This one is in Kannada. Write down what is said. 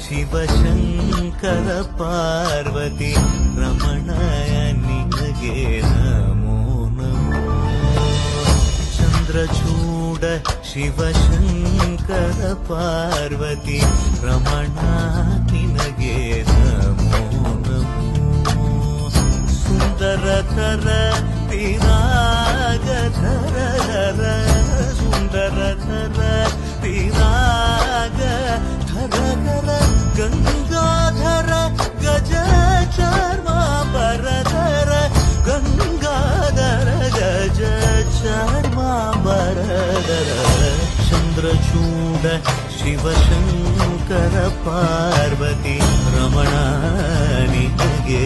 ಶಿವಶಂಕರ ಪಾರ್ವತಿ ರಮಣ ನಿನಗೆ ನಮೋ ನಮೋ. ಚಂದ್ರಚೂಡ ಶಿವಶಂಕರ ಪಾರ್ವತಿ ರಮಣ ನಿನಗೆ ನಮೋ ನಮೋ. ಸುಂದರಧರ ಪಿರಾಗಧರ ಸುಂದರಧರ ಪಿರಾಗ ಧರ ಗಂಗಾಧರ ಗಜ ಚಾರ್ಮಾಂಬರಧರ ಗಂಗಾಧರ ಗಜ ಚಾರ್ಮಾಂಬರಧರ. ಚಂದ್ರಚೂಡ ಶಿವಶಂಕರ ಪಾರ್ವತಿ ರಮಣ ನಿನಗೆ